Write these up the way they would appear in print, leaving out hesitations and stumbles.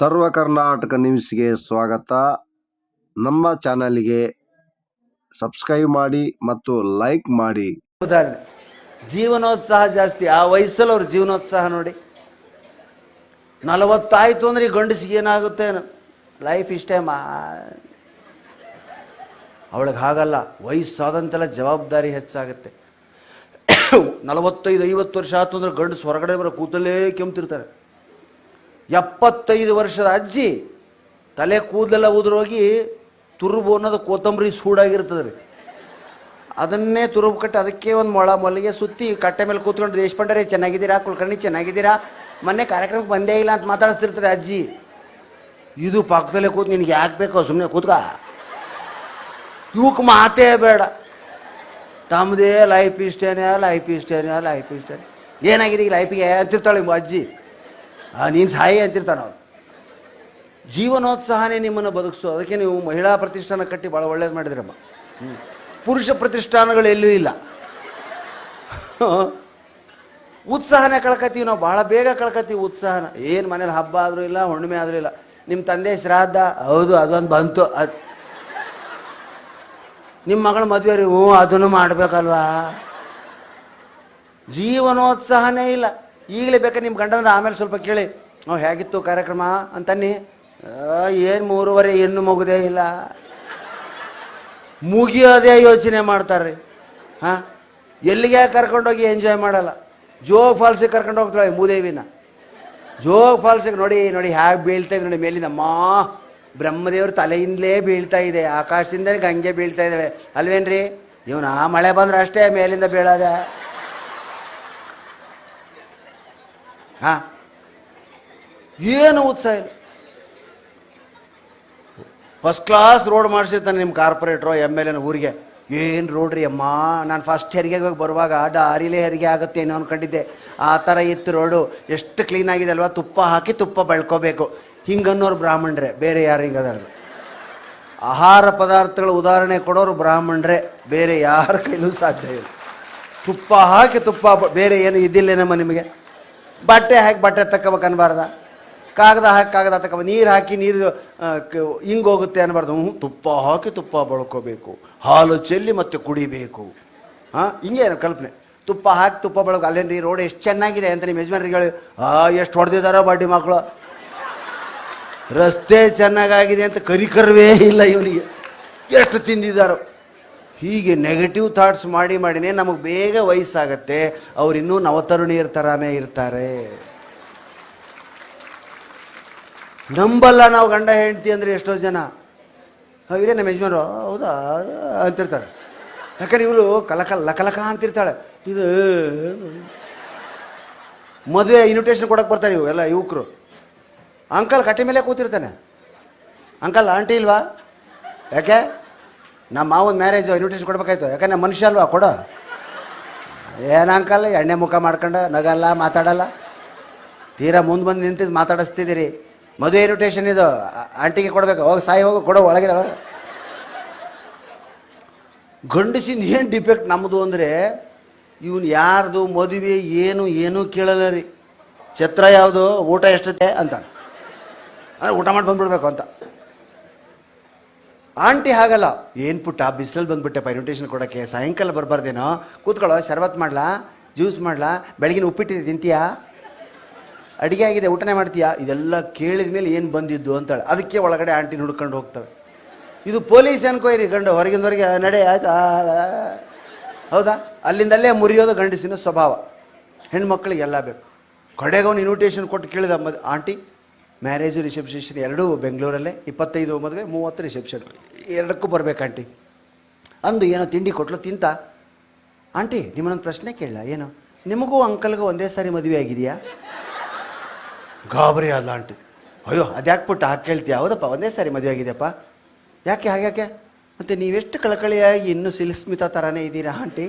ಸರ್ವ ಕರ್ನಾಟಕ ನ್ಯೂಸ್ಗೆ ಸ್ವಾಗತ. ನಮ್ಮ ಚಾನಲ್ಗೆ ಸಬ್ಸ್ಕ್ರೈಬ್ ಮಾಡಿ ಮತ್ತು ಲೈಕ್ ಮಾಡಿ. ಜೀವನೋತ್ಸಾಹ ಜಾಸ್ತಿ. ಆ ವಯಸ್ಸಲ್ಲಿ ಅವ್ರ ಜೀವನೋತ್ಸಾಹ ನೋಡಿ. 40 ಆಯಿತು ಅಂದರೆ ಈ ಗಂಡಸಿಗೆ ಏನಾಗುತ್ತೆ, ಲೈಫ್ ಇಷ್ಟೇ ಅವಳಿಗೆ ಹಾಗಲ್ಲ. ವಯಸ್ಸಾದಂತೆಲ್ಲ ಜವಾಬ್ದಾರಿ ಹೆಚ್ಚಾಗುತ್ತೆ. 45-50 ವರ್ಷ ಆಯ್ತು ಅಂದರೆ ಗಂಡಸು ಹೊರಗಡೆ ಬರೋ ಕೂದಲೇ ಕೆಮ್ತಿರ್ತಾರೆ. 75 ವರ್ಷದ ಅಜ್ಜಿ ತಲೆ ಕೂದಲೆಲ್ಲ ಉದುರೋಗಿ ತುರುಬು ಅನ್ನೋದು ಕೊತ್ತಂಬರಿ ಸೂಡಾಗಿರ್ತದೆ ರೀ. ಅದನ್ನೇ ತುರುಬು ಕಟ್ಟಿ ಅದಕ್ಕೆ ಒಂದು ಮೊಳ ಮಲ್ಲಿಗೆ ಸುತ್ತಿ ಕಟ್ಟೆ ಮೇಲೆ ಕೂತ್ಕೊಂಡು ದೇಶಪಾಂಡೆ ಚೆನ್ನಾಗಿದ್ದೀರಾ, ಕುಲಕರ್ಣಿ ಚೆನ್ನಾಗಿದ್ದೀರಾ, ಮೊನ್ನೆ ಕಾರ್ಯಕ್ರಮಕ್ಕೆ ಬಂದೇ ಇಲ್ಲ ಅಂತ ಮಾತಾಡಿಸ್ತಿರ್ತದೆ ಅಜ್ಜಿ. ಇದು ಪಕ್ಕದಲ್ಲೇ ಕೂತು ನಿನಗೆ ಯಾಕೆ ಬೇಕೋ ಸುಮ್ಮನೆ ಕೂತ್ಕ, ಇವಕ್ಕೆ ಮಾತೇ ಬೇಡ, ತಮ್ಮದೇ ಲೈಫ್ ಇಷ್ಟೇನೆ ಏನಾಗಿದೆ ಈಗ ಲೈಫಿಗೆ ಅಂತಿರ್ತಾಳೆ ಅಜ್ಜಿ. ನೀನು ಸಾಯಿ ಅಂತಿರ್ತಾನೆ ಅವ್ರು. ಜೀವನೋತ್ಸಾಹನೇ ನಿಮ್ಮನ್ನು ಬದುಕಿಸು. ಅದಕ್ಕೆ ನೀವು ಮಹಿಳಾ ಪ್ರತಿಷ್ಠಾನ ಕಟ್ಟಿ ಭಾಳ ಒಳ್ಳೇದು ಮಾಡಿದ್ರಮ್ಮ. ಪುರುಷ ಪ್ರತಿಷ್ಠಾನಗಳು ಎಲ್ಲೂ ಇಲ್ಲ. ಉತ್ಸಾಹನೇ ಕಳ್ಕೊತೀವಿ ನಾವು, ಭಾಳ ಬೇಗ ಕಳ್ಕೊತೀವಿ ಉತ್ಸಾಹನ. ಏನು ಮನೇಲಿ ಹಬ್ಬ ಆದರೂ ಇಲ್ಲ, ಹುಣ್ಣಿಮೆ ಆದರೂ ಇಲ್ಲ. ನಿಮ್ಮ ತಂದೆ ಶ್ರಾದ್ದ, ಹೌದು ಅದೊಂದು ಬಂತು, ಅದು ನಿಮ್ಮ ಮಗಳ ಮದುವೆ ರೀ, ಅದನ್ನು ಮಾಡಬೇಕಲ್ವಾ. ಜೀವನೋತ್ಸಾಹನೇ ಇಲ್ಲ. ಈಗಲೇ ಬೇಕಾದ್ರೆ ನಿಮ್ಮ ಗಂಡಂದ್ರೆ ಆಮೇಲೆ ಸ್ವಲ್ಪ ಕೇಳಿ, ಹೇಗಿತ್ತು ಕಾರ್ಯಕ್ರಮ ಅಂತನ್ನಿ. ಏನು 3:15 ಹೆಣ್ಣು ಮುಗುದೇ ಇಲ್ಲ, ಮುಗಿಯೋದೇ ಯೋಚನೆ ಮಾಡ್ತಾರೆ. ಹಾಂ, ಎಲ್ಲಿಗೆ ಕರ್ಕೊಂಡೋಗಿ ಎಂಜಾಯ್ ಮಾಡಲ್ಲ. ಜೋಗ ಫಾಲ್ಸಿಗೆ ಕರ್ಕೊಂಡು ಹೋಗ್ತಾಳೆ ಮೂದೇವಿನ. ಜೋಗ ಫಾಲ್ಸಿಗೆ ನೋಡಿ ಹೇಗೆ ಬೀಳ್ತಾ ಇದೆ ನೋಡಿ ಮೇಲಿಂದ. ಬ್ರಹ್ಮದೇವ್ರ ತಲೆಯಿಂದಲೇ ಬೀಳ್ತಾ ಇದೆ, ಆಕಾಶದಿಂದ ಗಂಗೆ ಬೀಳ್ತಾ ಇದ್ದಾಳೆ ಅಲ್ವೇನ್ರಿ. ಇವನ ಮಳೆ ಬಂದ್ರೆ ಅಷ್ಟೇ ಮೇಲಿಂದ ಬೀಳೋದ. ಹಾಂ, ಏನು ಉತ್ಸಾಹ ಇಲ್ಲ. ಫಸ್ಟ್ ಕ್ಲಾಸ್ ರೋಡ್ ಮಾಡಿಸಿರ್ತಾನೆ ನಿಮ್ಮ ಕಾರ್ಪೊರೇಟ್ರು MLA ಊರಿಗೆ. ಏನು ರೋಡ್ ರೀ ಅಮ್ಮ, ನಾನು ಫಸ್ಟ್ ಹೆರಿಗೆ ಬರುವಾಗ ದಾರಿಲೇ ಹೆರಿಗೆ ಆಗುತ್ತೆ ಏನೋ ಅಂದ್ಕೊಂಡಿದ್ದೆ. ಆ ಥರ ಇತ್ತು ರೋಡು, ಎಷ್ಟು ಕ್ಲೀನಾಗಿದೆ ಅಲ್ವಾ. ತುಪ್ಪ ಹಾಕಿ ತುಪ್ಪ ಬೆಳ್ಕೋಬೇಕು ಹಿಂಗನ್ನೋರು ಬ್ರಾಹ್ಮಣರೇ, ಬೇರೆ ಯಾರು ಹಿಂಗದಾರ. ಆಹಾರ ಪದಾರ್ಥಗಳ ಉದಾಹರಣೆ ಕೊಡೋರು ಬ್ರಾಹ್ಮಣರೇ, ಬೇರೆ ಯಾರ ಕೈಲೂ ಸಾಧ್ಯ ಇಲ್ಲ. ತುಪ್ಪ ಹಾಕಿ ತುಪ್ಪ, ಬೇರೆ ಏನು ಇದ್ದಿಲ್ಲೇನಮ್ಮ ನಿಮಗೆ. ಬಟ್ಟೆ ಹಾಕಿ ಬಟ್ಟೆ ತಗೋಬೇಕು ಅನ್ಬಾರ್ದ, ಕಾಗದ ಹಾಕಿ ಕಾಗದ ತಗೋಬೇಕು, ನೀರು ಹಾಕಿ ನೀರು ಹಿಂಗೆ ಹೋಗುತ್ತೆ ಅನ್ಬಾರ್ದು. ತುಪ್ಪ ಹಾಕಿ ತುಪ್ಪ ಬಳ್ಕೋಬೇಕು, ಹಾಲು ಚೆಲ್ಲಿ ಮತ್ತೆ ಕುಡಿಬೇಕು. ಹಾಂ, ಹಿಂಗೆ ಕಲ್ಪನೆ. ತುಪ್ಪ ಹಾಕಿ ತುಪ್ಪ ಬಳಕ. ಅಲ್ಲೇನ್ರಿ ರೋಡ್ ಎಷ್ಟು ಚೆನ್ನಾಗಿದೆ ಅಂತ ನಿಮ್ಮ ಯಜಮಾನ್ರಿಗೆ ಹೇಳಿ. ಎಷ್ಟು ಹೊಡೆದಿದ್ದಾರೋ ಬಡ್ಡಿ ಮಕ್ಕಳು, ರಸ್ತೆ ಚೆನ್ನಾಗಾಗಿದೆ ಅಂತ ಕರಿಕರ್ವೇ ಇಲ್ಲ ಇವನಿಗೆ, ಎಷ್ಟು ತಿಂದಿದ್ದಾರೋ. ಹೀಗೆ ನೆಗೆಟಿವ್ ಥಾಟ್ಸ್ ಮಾಡಿನೇ ನಮಗೆ ಬೇಗ ವಯಸ್ಸಾಗತ್ತೆ. ಅವ್ರು ಇನ್ನೂ ನವತರುಣಿಯರ ಥರಾನೇ ಇರ್ತಾರೆ. ನಂಬಲ್ಲ ನಾವು ಗಂಡ ಹೆಂಡ್ತಿ ಅಂದರೆ. ಎಷ್ಟೋ ಜನ ಇರೇ ನಮ್ಮ ಯಜಮಾನರು ಹೌದಾ ಅಂತಿರ್ತಾರೆ. ಯಾಕಂದ್ರೆ ಇವಳು ಲಕಲಕ ಅಂತಿರ್ತಾಳೆ. ಇದು ಮದುವೆ ಇನ್ವಿಟೇಷನ್ ಕೊಡೋಕೆ ಬರ್ತಾರೆ ಇವು ಎಲ್ಲ ಯುವಕರು. ಅಂಕಲ್ ಕಟ್ಟೆ ಮೇಲೆ ಕೂತಿರ್ತಾನೆ. ಅಂಕಲ್ ಆಂಟಿ ಇಲ್ವಾ, ಯಾಕೆ ನಮ್ಮ ಮಾವನ ಮ್ಯಾರೇಜ್ ಇನ್ವಿಟೇಷನ್ ಕೊಡ್ಬೇಕಾಯ್ತು, ಯಾಕಂದ್ರೆ ನಮ್ಮ ಮನುಷ್ಯ ಅಲ್ವಾ ಕೊಡೋ. ಏನು ಅಂಕಲ್ ಎಣ್ಣೆ ಮುಖ ಮಾಡ್ಕೊಂಡು ನಗಲ್ಲ, ಮಾತಾಡಲ್ಲ. ತೀರಾ ಮುಂದೆ ಬಂದು ನಿಂತಿದ್ದು ಮಾತಾಡಿಸ್ತಿದ್ದೀರಿ. ಮದುವೆ ಇನ್ವಿಟೇಷನ್ ಇದು ಆಂಟಿಗೆ ಕೊಡಬೇಕು, ಹೋಗಿ ಸಾಯಿ ಹೋಗಿ ಕೊಡೋ ಒಳಗಿದ. ಗಂಡಸಿನ ಏನು ಡಿಫೆಕ್ಟ್ ನಮ್ಮದು ಅಂದರೆ, ಇವನು ಯಾರ್ದು ಮದುವೆ ಏನೂ ಕೇಳಲ್ಲ ರೀ. ಛತ್ರ ಯಾವುದು, ಊಟ ಎಷ್ಟತೆ ಅಂತ, ಅಂದರೆ ಊಟ ಮಾಡಿ ಬಂದ್ಬಿಡ್ಬೇಕು ಅಂತ. ಆಂಟಿ ಹಾಗಲ್ಲ. ಏನು ಪುಟ್ಟ ಬಿಸಿಲಲ್ಲಿ ಬಂದುಬಿಟ್ಟೆಪ್ಪ ಇನ್ವಿಟೇಷನ್ ಕೊಡೋಕ್ಕೆ, ಸಾಯಂಕಾಲ ಬರಬಾರ್ದೇನೋ, ಕೂತ್ಕೊಳ್ಳೋ, ಶರ್ಬತ್ ಮಾಡಲಾ, ಜ್ಯೂಸ್ ಮಾಡಲಾ, ಬೆಳಗಿನ ಉಪ್ಪಿಟ್ಟಿದೆ ತಿಂತೀಯಾ, ಅಡುಗೆ ಆಗಿದೆ ಊಟನೇ ಮಾಡ್ತೀಯಾ. ಇದೆಲ್ಲ ಕೇಳಿದ ಮೇಲೆ ಏನು ಬಂದಿದ್ದು ಅಂತಾಳೆ. ಅದಕ್ಕೆ ಒಳಗಡೆ ಆಂಟಿ ಹುಡ್ಕೊಂಡು ಹೋಗ್ತವೆ. ಇದು ಪೊಲೀಸ್ ಅನ್ಕೋಯ್ರಿ. ಗಂಡು ಹೊರಗಿಂದವರೆಗೆ ನಡೆ ಆಯ್ತಾ, ಹೌದಾ, ಅಲ್ಲಿಂದಲ್ಲೇ ಮುರಿಯೋದು ಗಂಡಸಿನ ಸ್ವಭಾವ. ಹೆಣ್ಮಕ್ಳಿಗೆಲ್ಲ ಬೇಕು. ಕಡೆಗೆ ಇನ್ವಿಟೇಷನ್ ಕೊಟ್ಟು ಕೇಳಿದ ಆಂಟಿ, ಮ್ಯಾರೇಜು ರಿಸೆಪ್ಷನ್ ಎರಡೂ ಬೆಂಗಳೂರಲ್ಲೇ, 25 ಮದುವೆ 30 ರಿಸೆಪ್ಷನ್, ಎರಡಕ್ಕೂ ಬರ್ಬೇಕು ಆಂಟಿ ಅಂದು. ಏನೋ ತಿಂಡಿ ಕೊಟ್ಲು, ತಿಂತ. ಆಂಟಿ ನಿಮ್ಮನ್ನೊಂದು ಪ್ರಶ್ನೆ ಕೇಳಲ್ಲ, ಏನು ನಿಮಗೂ ಅಂಕಲ್ಗೂ ಒಂದೇ ಸಾರಿ ಮದುವೆ ಆಗಿದೆಯಾ? ಗಾಬರಿ ಅಲ್ಲ ಆಂಟಿ. ಅಯ್ಯೋ ಅದ್ಯಾಕೆ ಪುಟ್ಟ ಹಾಕಿ ಕೇಳ್ತೀಯ? ಹೌದಪ್ಪ ಒಂದೇ ಸಾರಿ ಮದುವೆ ಆಗಿದೆಯಪ್ಪ. ಯಾಕೆ ಹಾಗ್ಯಾಕೆ? ಮತ್ತು ನೀವೆಷ್ಟು ಕಳಕಳಿಯಾಗಿ ಇನ್ನೂ ಸಿಲ್ಸ್ಮಿತಾ ಥರನೇ ಇದ್ದೀರಾ ಆಂಟಿ.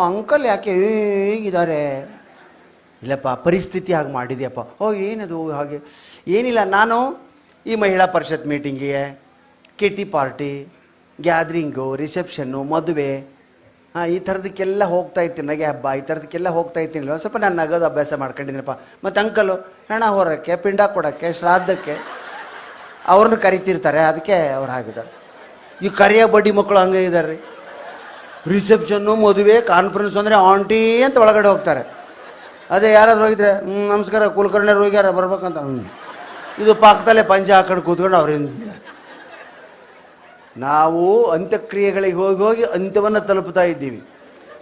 ಅಂಕಲ್ ಯಾಕೆ ಹೇಗಿದ್ದಾರೆ? ಇಲ್ಲಪ್ಪ ಪರಿಸ್ಥಿತಿ ಹಾಗೆ ಮಾಡಿದೆಯಪ್ಪ. ಏನದು ಹಾಗೆ? ಏನಿಲ್ಲ, ನಾನು ಈ ಮಹಿಳಾ ಪರಿಷತ್ ಮೀಟಿಂಗಿಗೆ, ಕಿಟಿ ಪಾರ್ಟಿ, ಗ್ಯಾದ್ರಿಂಗು, ರಿಸೆಪ್ಷನ್ನು, ಮದುವೆ, ಈ ಥರದಕ್ಕೆಲ್ಲ ಹೋಗ್ತಾ ಇರ್ತೀನಿ, ನಗೆ ಹಬ್ಬ ಈ ಥರದಕ್ಕೆಲ್ಲ ಹೋಗ್ತಾ ಇರ್ತೀನಿ. ಸ್ವಲ್ಪ ನಾನು ನಗೋದು ಅಭ್ಯಾಸ ಮಾಡ್ಕೊಂಡಿದ್ದೀನಪ್ಪ. ಮತ್ತು ಅಂಕಲು ಹೆಣ ಹೊರಕ್ಕೆ, ಪಿಂಡ ಕೊಡೋಕ್ಕೆ, ಶ್ರಾದ್ದಕ್ಕೆ ಅವ್ರನ್ನ ಕರಿತಿರ್ತಾರೆ, ಅದಕ್ಕೆ ಅವ್ರು ಆಗಿದ್ದಾರೆ. ಈ ಕರಿಯ ಬಡ್ಡಿ ಮಕ್ಕಳು ಹಂಗೆ ಇದ್ದಾರೆ ರೀ. ರಿಸೆಪ್ಷನ್ನು, ಮದುವೆ, ಕಾನ್ಫರೆನ್ಸ್ ಅಂದರೆ ಆಂಟಿ ಅಂತ ಒಳಗಡೆ ಹೋಗ್ತಾರೆ. ಅದೇ ಯಾರಾದ್ರು ಹೋಗಿದ್ರೆ ನಮಸ್ಕಾರ ಕುಲಕರ್ಣಿಯವ್ರು ಹೋಗ್ಯಾರ ಬರ್ಬೇಕಂತ, ಇದು ಪಕ್ಕದಲ್ಲೇ ಪಂಚೆ ಹಾಕೊಂಡು ಕೂತ್ಕೊಂಡು ಅವ್ರಿಂದ. ನಾವು ಅಂತ್ಯಕ್ರಿಯೆಗಳಿಗೆ ಹೋಗಿ ಹೋಗಿ ಅಂತ್ಯವನ್ನು ತಲುಪ್ತಾ ಇದ್ದೀವಿ.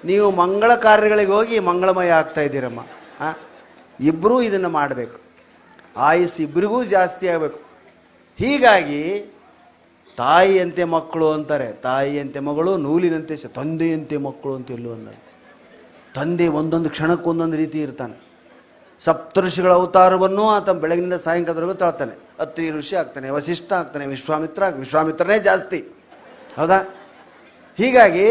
ನೀವು ಮಂಗಳ ಕಾರ್ಯಗಳಿಗೆ ಹೋಗಿ ಮಂಗಳಮಯ ಆಗ್ತಾ ಇದ್ದೀರಮ್ಮ. ಇಬ್ಬರೂ ಇದನ್ನು ಮಾಡಬೇಕು. ಆಯುಸ್ ಇಬ್ಬರಿಗೂ ಜಾಸ್ತಿ ಆಗಬೇಕು. ಹೀಗಾಗಿ ತಾಯಿಯಂತೆ ಮಕ್ಕಳು ಅಂತಾರೆ. ತಾಯಿಯಂತೆ ಮಗಳು, ನೂಲಿನಂತೆ ತಂದೆಯಂತೆ ಮಕ್ಕಳು ಅಂತ ಎಲ್ಲೂ ಅನ್ನೋದು. ತಂದೆ ಒಂದೊಂದು ಕ್ಷಣಕ್ಕೆ ಒಂದೊಂದು ರೀತಿ ಇರ್ತಾನೆ. ಸಪ್ತಋಷಿಗಳ ಅವತಾರವನ್ನು ಆತ ಬೆಳಗಿನಿಂದ ಸಾಯಂಕಾಲದವರೆಗೂ ತಾಳ್ತಾನೆ. ಅತ್ರಿ ಋಷಿ ಆಗ್ತಾನೆ, ವಸಿಷ್ಠ ಆಗ್ತಾನೆ, ವಿಶ್ವಾಮಿತ್ರನೇ ಜಾಸ್ತಿ, ಹೌದಾ? ಹೀಗಾಗಿ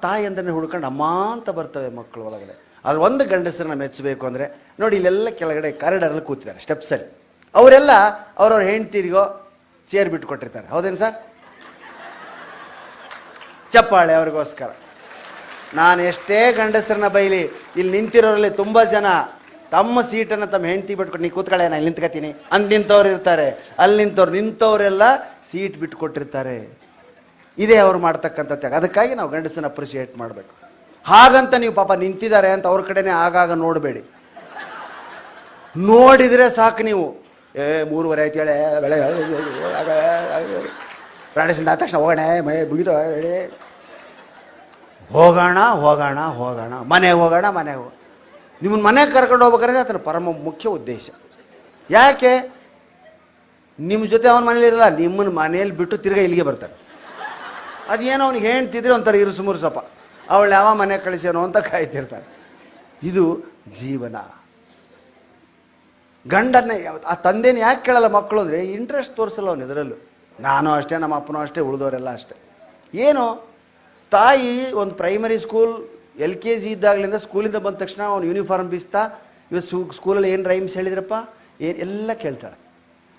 ತಾಯಿ ಅಂದರೆ ಹುಡ್ಕೊಂಡು ಅಮ್ಮ ಅಂತ ಬರ್ತವೆ ಮಕ್ಕಳು ಒಳಗಡೆ. ಆದ್ರೆ ಒಂದು ಗಂಡಸರನ್ನ ಮೆಚ್ಚಬೇಕು ಅಂದರೆ ನೋಡಿ, ಇಲ್ಲೆಲ್ಲ ಕೆಳಗಡೆ ಕಾರಿಡಾರಲ್ಲಿ ಕೂತಿದ್ದಾರೆ ಸ್ಟೆಪ್ಸಲ್ಲಿ. ಅವರೆಲ್ಲ ಅವ್ರವ್ರ ಹೆಂಡ್ತಿರಿಗೋ ಚೇರ್ ಬಿಟ್ಟು ಕೊಟ್ಟಿರ್ತಾರೆ, ಹೌದೇನು ಸರ್? ಚಪ್ಪಾಳೆ ಅವ್ರಿಗೋಸ್ಕರ. ನಾನು ಎಷ್ಟೇ ಗಂಡಸರನ್ನ ಬೈಲಿ, ಇಲ್ಲಿ ನಿಂತಿರೋರಲ್ಲಿ ತುಂಬ ಜನ ತಮ್ಮ ಸೀಟನ್ನು ತಮ್ಮ ಹೆಂಡ್ತಿ ಬಿಟ್ಕೊಟ್ಟು, ನೀ ಕೂತ್ಕೊಳ್ಳೆ ನಾನು ನಿಂತ್ಕೊತೀನಿ ಅಂತ ನಿಂತವ್ರು ಇರ್ತಾರೆ. ಅಲ್ಲಿ ನಿಂತವರೆಲ್ಲ ಸೀಟ್ ಬಿಟ್ಟು ಕೊಟ್ಟಿರ್ತಾರೆ. ಇದೇ ಅವ್ರು ಮಾಡ್ತಕ್ಕಂಥ ತ್ಯಾಗ. ಅದಕ್ಕಾಗಿ ನಾವು ಗಂಡಸನ್ನ ಅಪ್ರಿಷಿಯೇಟ್ ಮಾಡಬೇಕು. ಹಾಗಂತ ನೀವು ಪಾಪ ನಿಂತಿದ್ದಾರೆ ಅಂತ ಅವ್ರ ಕಡೆನೇ ಆಗಾಗ ನೋಡಬೇಡಿ. ನೋಡಿದರೆ ಸಾಕು ನೀವು, 3:30 ಆಯ್ತು ಹೇಳೆ, ಬೆಳೆ ಪ್ರಾಣೇಶನ್ ಆದ ತಕ್ಷಣ ಹೋಗೋಣ, ಮೈ ಮುಗಿದು ಹೇಳಿ ಹೋಗೋಣ ಮನೆಗೆ ಹೋಗೋಣ. ನಿಮ್ಮನ್ನು ಮನೆಗೆ ಕರ್ಕೊಂಡು ಹೋಗ್ಬೇಕಾದ್ರೆ ಅದರ ಪರಮ ಮುಖ್ಯ ಉದ್ದೇಶ. ಯಾಕೆ? ನಿಮ್ಮ ಜೊತೆ ಅವನ ಮನೇಲಿ ಇರಲ್ಲ, ನಿಮ್ಮನ್ನು ಮನೇಲಿ ಬಿಟ್ಟು ತಿರ್ಗಾ ಇಲ್ಲಿಗೆ ಬರ್ತಾನೆ. ಅದೇನೋ ಅವ್ನಿಗೆ ಹೇಳ್ತಿದ್ರೆ ಒಂಥರ ಇರುಸು ಮುರುಸಪ್ಪ, ಅವಳು ಯಾವ ಮನೆ ಕಳಿಸ್ಯಾನೋ ಅಂತ ಕಾಯ್ತಿರ್ತಾರೆ. ಇದು ಜೀವನ. ಗಂಡನ್ನೇ ಆ ತಂದೆನ ಯಾಕೆ ಕೇಳಲ್ಲ ಮಕ್ಕಳು ಅಂದರೆ ಇಂಟ್ರೆಸ್ಟ್ ತೋರಿಸಲ್ಲ ಅವನು ಇದರಲ್ಲೂ. ನಾನು ಅಷ್ಟೇ, ನಮ್ಮ ಅಪ್ಪನೂ ಅಷ್ಟೇ, ಉಳಿದವರೆಲ್ಲ ಅಷ್ಟೇ. ಏನು, ತಾಯಿ ಒಂದು ಪ್ರೈಮರಿ ಸ್ಕೂಲ್ LKG ಇದ್ದಾಗಲಿಂದ ಸ್ಕೂಲಿಂದ ಬಂದ ತಕ್ಷಣ ಅವ್ನು ಯೂನಿಫಾರ್ಮ್ ಬೀಸ್ತಾ, ಇವತ್ತು ಸ್ಕೂಲಲ್ಲಿ ಏನು ರೈಮ್ಸ್ ಹೇಳಿದ್ರಪ್ಪ ಎಲ್ಲ ಕೇಳ್ತಾಳೆ.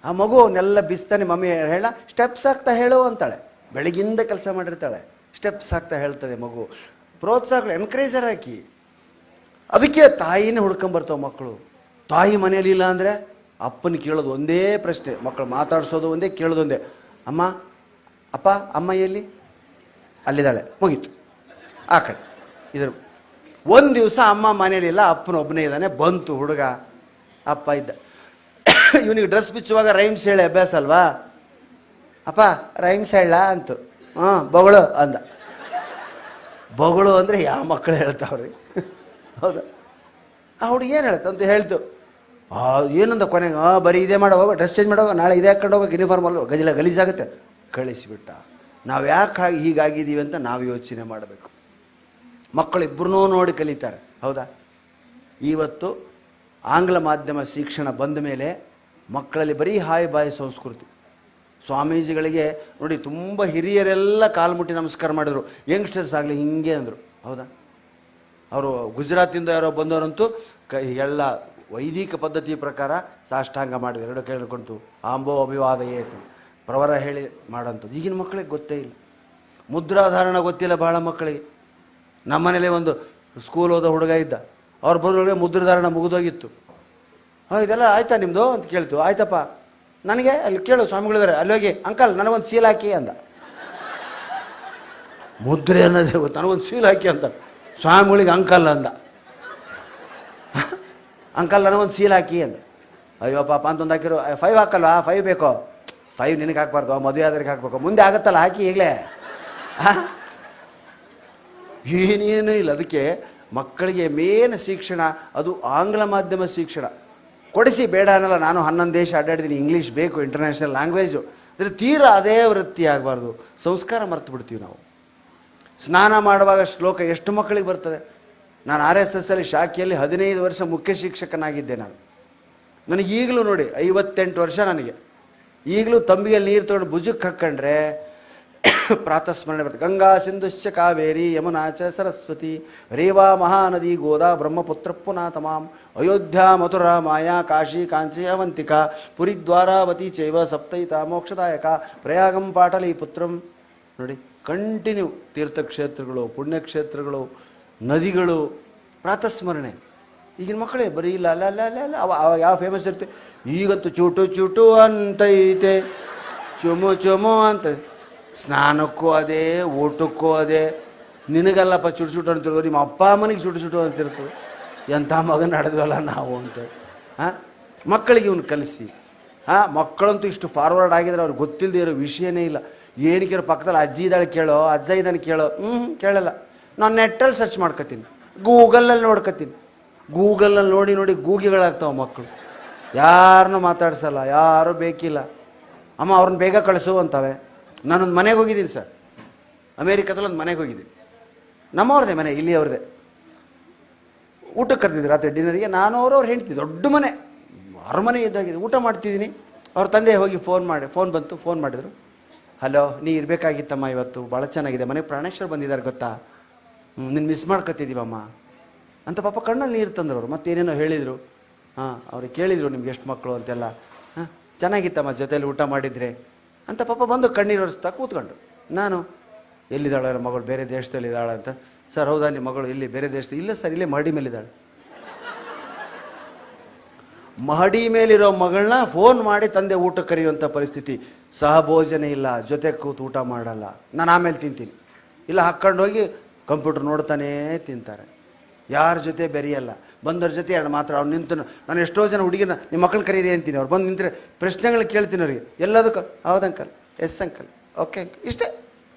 ಆ ಮಗು ಅವನ್ನೆಲ್ಲ ಬೀಸ್ತಾನೆ. ಮಮ್ಮಿ ಹೇಳ, ಸ್ಟೆಪ್ಸ್ ಹಾಕ್ತಾ ಹೇಳು ಅಂತಾಳೆ. ಬೆಳಗಿಂದ ಕೆಲಸ ಮಾಡಿರ್ತಾಳೆ, ಸ್ಟೆಪ್ಸ್ ಹಾಕ್ತಾ ಹೇಳ್ತದೆ ಮಗು. ಪ್ರೋತ್ಸಾಹ, ಎನ್ಕರೇಜರ್ ಹಾಕಿ. ಅದಕ್ಕೆ ತಾಯಿನೇ ಹುಡ್ಕೊಂಬರ್ತಾವೆ ಮಕ್ಕಳು. ತಾಯಿ ಮನೇಲಿ ಇಲ್ಲ ಅಂದರೆ ಅಪ್ಪನ ಕೇಳೋದು ಒಂದೇ ಪ್ರಶ್ನೆ, ಮಕ್ಕಳು ಮಾತಾಡಿಸೋದು ಒಂದೇ, ಕೇಳೋದು ಒಂದೇ, ಅಮ್ಮ ಅಪ್ಪ ಅಮ್ಮ ಎಲ್ಲಿ? ಅಲ್ಲಿದ್ದಾಳೆ, ಮುಗೀತು. ಆ ಕಡೆ ಇದ್ರ ಒಂದು ದಿವಸ ಅಮ್ಮ ಮನೇಲಿಲ್ಲ, ಅಪ್ಪನ ಒಬ್ಬನೇ ಇದ್ದಾನೆ. ಬಂತು ಹುಡುಗ, ಅಪ್ಪ ಇದ್ದ. ಇವನಿಗೆ ಡ್ರೆಸ್ ಬಿಚ್ಚುವಾಗ ರೈಮ್ಸ್ ಹೇಳಿ ಅಭ್ಯಾಸ ಅಲ್ವಾ? ಅಪ್ಪ ರೈಮ್ಸ್ ಹೇಳ ಅಂತು. ಬೊಗಳು ಅಂದ. ಬೊಗಳು ಅಂದರೆ ಯಾವ ಮಕ್ಕಳು ಹೇಳ್ತಾವ್ರಿ, ಹೌದಾ? ಆ ಹುಡುಗಿ ಏನು ಹೇಳ್ತ ಅಂತ ಹೇಳ್ತು. ಏನಂದ ಕೊನೆಗೆ, ಬರೀ ಇದೇ ಮಾಡೋವಾಗ, ಡ್ರೆಸ್ ಚೇಂಜ್ ಮಾಡೋವಾಗ, ನಾಳೆ ಇದೇ ಹಾಕೊಂಡು ಹೋಗ್ಬೇಕು, ಯೂನಿಫಾರ್ಮ್ ಅಲ್ಲ ಗಲೀಜಾಗುತ್ತೆ. ಕಳಿಸಿಬಿಟ್ಟ. ನಾವು ಯಾಕೆ ಹೀಗಾಗಿದ್ದೀವಿ ಅಂತ ನಾವು ಯೋಚನೆ ಮಾಡಬೇಕು. ಮಕ್ಕಳು ಇಬ್ಬರನ್ನೂ ನೋಡಿ ಕಲಿತಾರೆ, ಹೌದಾ? ಇವತ್ತು ಆಂಗ್ಲ ಮಾಧ್ಯಮ ಶಿಕ್ಷಣ ಬಂದ ಮೇಲೆ ಮಕ್ಕಳಲ್ಲಿ ಬರೀ ಹಾಯ್ ಬಾಯ್ ಸಂಸ್ಕೃತಿ. ಸ್ವಾಮೀಜಿಗಳಿಗೆ ನೋಡಿ, ತುಂಬ ಹಿರಿಯರೆಲ್ಲ ಕಾಲ್ಮುಟ್ಟಿ ನಮಸ್ಕಾರ ಮಾಡಿದ್ರು. ಯಂಗ್ಸ್ಟರ್ಸ್ ಆಗಲಿ ಹಿಂಗೆ ಅಂದರು, ಹೌದಾ? ಅವರು ಗುಜರಾತಿಂದ ಯಾರೋ ಬಂದವರಂತೂ ಎಲ್ಲ ವೈದಿಕ ಪದ್ಧತಿ ಪ್ರಕಾರ ಸಾಷ್ಟಾಂಗ ಮಾಡಿದ್ರು, ಎರಡು ಕೈ ಹಿಡ್ಕೊಂತು, ಆಂಬೋ ಅಭಿವಾದ ಏತು ಪ್ರವರ ಹೇಳಿ ಮಾಡೋಂಥದ್ದು. ಈಗಿನ ಮಕ್ಕಳಿಗೆ ಗೊತ್ತೇ ಇಲ್ಲ. ಮುದ್ರಾಧಾರಣ ಗೊತ್ತಿಲ್ಲ ಭಾಳ ಮಕ್ಕಳಿಗೆ. ನಮ್ಮನೇಲೆ ಒಂದು ಸ್ಕೂಲ್ ಹೋದ ಹುಡುಗ ಇದ್ದ, ಅವ್ರು ಬಂದೊಳಗೆ ಮುದ್ರಾಧಾರಣ ಮುಗಿದೋಗಿತ್ತು. ಇದೆಲ್ಲ ಆಯ್ತಾ ನಿಮ್ಮದು ಅಂತ ಕೇಳ್ತು. ಆಯ್ತಪ್ಪ, ನನಗೆ ಅಲ್ಲಿ ಕೇಳು ಸ್ವಾಮಿಗಳಿದ್ದಾರೆ, ಅಲ್ಲಿ ಹೋಗಿ ಅಂಕಲ್ ನನಗೊಂದು ಸೀಲ್ ಹಾಕಿ ಅಂದ. ಮುದ್ರೆ ಅನ್ನೋದೇ ಗೊತ್ತು, ನನಗೊಂದು ಸೀಲ್ ಹಾಕಿ ಅಂತ. ಸ್ವಾಮಿಗಳಿಗೆ ಅಂಕಲ್ ಅಂದ. ಅಂಕಲ್ ನನಗೊಂದು ಸೀಲ್ ಹಾಕಿ ಅಂದ. ಅಯ್ಯೋ ಪಾಪ ಅಂತಂದು ಹಾಕಿರೋ. 5 ಹಾಕಲ್ವಾ? 5 ಬೇಕೋ? 5 ನಿನಗೆ ಹಾಕ್ಬಾರ್ದು, ಮದುವೆ ಆದ್ರಿಗೆ ಹಾಕ್ಬೇಕು. ಮುಂದೆ ಆಗುತ್ತಲ್ಲ ಹಾಕಿ ಈಗಲೇ. ಏನೇನೂ ಇಲ್ಲ. ಅದಕ್ಕೆ ಮಕ್ಕಳಿಗೆ ಮೇನ್ ಶಿಕ್ಷಣ ಅದು ಆಂಗ್ಲ ಮಾಧ್ಯಮ ಶಿಕ್ಷಣ ಕೊಡಿಸಿ. ಬೇಡ ಅನ್ನಲ್ಲ, ನಾನು 11 ದೇಶ ಅಡ್ಡಾಡಿದ್ದೀನಿ, ಇಂಗ್ಲೀಷ್ ಬೇಕು, ಇಂಟರ್ನ್ಯಾಷನಲ್ ಲ್ಯಾಂಗ್ವೇಜು. ಅಂದರೆ ತೀರಾ ಅದೇ ವೃತ್ತಿ ಆಗಬಾರ್ದು. ಸಂಸ್ಕಾರ ಮರ್ತು ಬಿಡ್ತೀವಿ ನಾವು. ಸ್ನಾನ ಮಾಡುವಾಗ ಶ್ಲೋಕ ಎಷ್ಟು ಮಕ್ಕಳಿಗೆ ಬರ್ತದೆ? ನಾನು RSS ಅಲ್ಲಿ ಶಾಖೆಯಲ್ಲಿ 15 ವರ್ಷ ಮುಖ್ಯ ಶಿಕ್ಷಕನಾಗಿದ್ದೆ. ನನಗೀಗಲೂ ನೋಡಿ 58 ವರ್ಷ ನನಗೆ. ಈಗಲೂ ತಂಬಿಗೆಯಲ್ಲಿ ನೀರು ತೊಗೊಂಡು ಭುಜಕ್ಕೆ ಹಾಕ್ಕೊಂಡ್ರೆ ಪ್ರಾತಸ್ಮರಣೆ ಬರ್ತದೆ. ಗಂಗಾ ಸಿಂಧುಶ್ಚ ಕಾವೇರಿ ಯಮುನಾಚ ಸರಸ್ವತಿ ರೇವಾ ಮಹಾನದಿ ಗೋದಾ ಬ್ರಹ್ಮಪುತ್ರ ಪುನಾ ತಮಾಂ ಅಯೋಧ್ಯ ಮಥುರಾ ಮಾಯಾ ಕಾಶಿ ಕಾಂಚಿ ಅವಂತಿಕಾ ಪುರಿದ್ವಾರಾವತಿ ಚೈವ ಸಪ್ತೈತ ಮೋಕ್ಷದಾಯಕ ಪ್ರಯಾಗಂ ಪಾಟಲಿ ಪುತ್ರಂ. ನೋಡಿ, ಕಂಟಿನ್ಯೂ ತೀರ್ಥಕ್ಷೇತ್ರಗಳು, ಪುಣ್ಯಕ್ಷೇತ್ರಗಳು, ನದಿಗಳು, ಪ್ರಾತಸ್ಮರಣೆ. ಈಗಿನ ಮಕ್ಕಳೇ ಬರೀ ಇಲ್ಲ ಅಲ್ಲ ಅಲ್ಲ ಅಲ್ಲ ಅಲ್ಲ ಅವ ಯಾವ ಫೇಮಸ್ ಇರುತ್ತೆ. ಈಗಂತೂ ಚೂಟು ಚೂಟು ಅಂತೈತೆ, ಚುಮು ಚುಮು ಅಂತ. ಸ್ನಾನಕ್ಕೂ ಅದೇ, ಊಟಕ್ಕೂ ಅದೇ. ನಿನಗಲ್ಲಪ್ಪ ಚುಟು ಚುಟು ಅಂತಿರೋದು, ನಿಮ್ಮ ಅಪ್ಪ ಅಮ್ಮನಿಗೆ ಚುಟು ಚುಟು ಅಂತಿರ್ತದೆ. ಎಂಥ ಮಗನ ನಡೆದ್ವಲ್ಲ ನಾವು ಅಂತೇಳಿ. ಮಕ್ಕಳಿಗೆ ಇವನು ಕಲಿಸಿ. ಮಕ್ಕಳಂತೂ ಇಷ್ಟು ಫಾರ್ವರ್ಡ್ ಆಗಿದ್ರೆ ಅವ್ರಿಗೆ ಗೊತ್ತಿಲ್ಲದೆ ಇರೋ ವಿಷಯನೇ ಇಲ್ಲ. ಏನಕ್ಕೆ ಪಕ್ಕದಲ್ಲಿ ಅಜ್ಜಿ ಇದ್ದಾಳೆ ಕೇಳೋ, ಅಜ್ಜ ಇದ್ದಾನೆ ಕೇಳೋ, ಕೇಳಲ್ಲ. ನಾನು ನೆಟ್ಟಲ್ಲಿ ಸರ್ಚ್ ಮಾಡ್ಕೊತೀನಿ, ಗೂಗಲಲ್ಲಿ ನೋಡ್ಕೊತೀನಿ. ಗೂಗಲಲ್ಲಿ ನೋಡಿ ನೋಡಿ ಗೂಗಿಗಳಾಗ್ತಾವೆ ಮಕ್ಕಳು. ಯಾರನ್ನೂ ಮಾತಾಡ್ಸಲ್ಲ, ಯಾರೂ ಬೇಕಿಲ್ಲ. ಅಮ್ಮ ಅವ್ರನ್ನ ಬೇಗ ಕಳಿಸು ಅಂತವೆ. ನಾನೊಂದು ಮನೆಗೆ ಹೋಗಿದ್ದೀನಿ ಸರ್, ಅಮೇರಿಕಾದಲ್ಲಿ ಒಂದು ಮನೆಗೆ ಹೋಗಿದ್ದೀನಿ. ನಮ್ಮವ್ರದ್ದೇ ಮನೆ, ಇಲ್ಲಿ ಅವ್ರದ್ದೇ. ಊಟಕ್ಕೆ ಕರೆದಿದ್ರು ರಾತ್ರಿ ಡಿನ್ನರಿಗೆ. ನಾನು ಅವ್ರು ಹೆಂಡ್ತಿದ್ದೆ, ದೊಡ್ಡ ಮನೆ, ಅರಮನೆ ಇದ್ದಾಗಿದೆ. ಊಟ ಮಾಡ್ತಿದ್ದೀನಿ, ಅವ್ರ ತಂದೆ ಹೋಗಿ ಫೋನ್ ಬಂತು, ಫೋನ್ ಮಾಡಿದರು. ಹಲೋ, ನೀ ಇರಬೇಕಾಗಿತ್ತಮ್ಮ, ಇವತ್ತು ಭಾಳ ಚೆನ್ನಾಗಿದೆ ಮನೆ, ಪ್ರಾಣೇಶ್ವರ್ ಬಂದಿದ್ದಾರೆ ಗೊತ್ತಾ, ನಿನ್ನ ಮಿಸ್ ಮಾಡ್ಕೊತಿದ್ದೀವಮ್ಮ ಅಂತ. ಪಾಪ ಕಣ್ಣಲ್ಲಿ ನೀರು ತಂದ್ರು ಅವರು. ಮತ್ತೇನೇನೋ ಹೇಳಿದರು. ಅವ್ರಿಗೆ ಕೇಳಿದರು ನಿಮ್ಗೆ ಎಷ್ಟು ಮಕ್ಕಳು ಅಂತೆಲ್ಲ. ಚೆನ್ನಾಗಿತ್ತಮ್ಮ ಜೊತೆಯಲ್ಲಿ ಊಟ ಮಾಡಿದರೆ ಅಂತ. ಪಾಪ ಬಂದು ಕಣ್ಣೀರು ಒರೆಸ್ತಾ ಕೂತ್ಕೊಂಡ್ರು. ನಾನು ಎಲ್ಲಿದ್ದಾಳೆ ನಮ್ಮ ಮಗಳು, ಬೇರೆ ದೇಶದಲ್ಲಿ ಇದ್ದಾಳೆ ಅಂತ. ಸರ್ ಹೌದಾ, ನಿಮ್ಮ ಮಗಳು ಇಲ್ಲಿ ಬೇರೆ ದೇಶದಲ್ಲಿ? ಇಲ್ಲ ಸರ್, ಇಲ್ಲೇ ಮಹಡಿ ಮೇಲಿದ್ದಾಳೆ. ಮಹಡಿ ಮೇಲಿರೋ ಮಗಳನ್ನ ಫೋನ್ ಮಾಡಿ ತಂದೆ ಊಟಕ್ಕೆ ಕರೆಯುವಂಥ ಪರಿಸ್ಥಿತಿ. ಸಹಭೋಜನೆ ಇಲ್ಲ, ಜೊತೆ ಕೂತು ಊಟ ಮಾಡಲ್ಲ. ನಾನು ಆಮೇಲೆ ತಿಂತೀನಿ, ಇಲ್ಲ ಹಾಕ್ಕೊಂಡೋಗಿ ಕಂಪ್ಯೂಟರ್ ನೋಡ್ತಾನೇ ತಿಂತಾರೆ. ಯಾರ ಜೊತೆ ಬೆರೆಯಲ್ಲ. ಬಂದವ್ರ ಜೊತೆ ಎರಡು ಮಾತ್ರ. ಅವ್ರು ನಿಂತು, ನಾನು ಎಷ್ಟೋ ಜನ ಹುಡುಗಿನ ನಿಮ್ಮ ಮಕ್ಕಳು ಕರೀರಿ ಅಂತೀನಿ. ಅವ್ರು ಬಂದು ನಿಂತರೆ ಪ್ರಶ್ನೆಗಳು ಕೇಳ್ತೀನಿ ಅವ್ರಿಗೆ. ಎಲ್ಲದಕ್ಕೂ ಹೌದು uncle, yes uncle, okay uncle, ಇಷ್ಟೇ.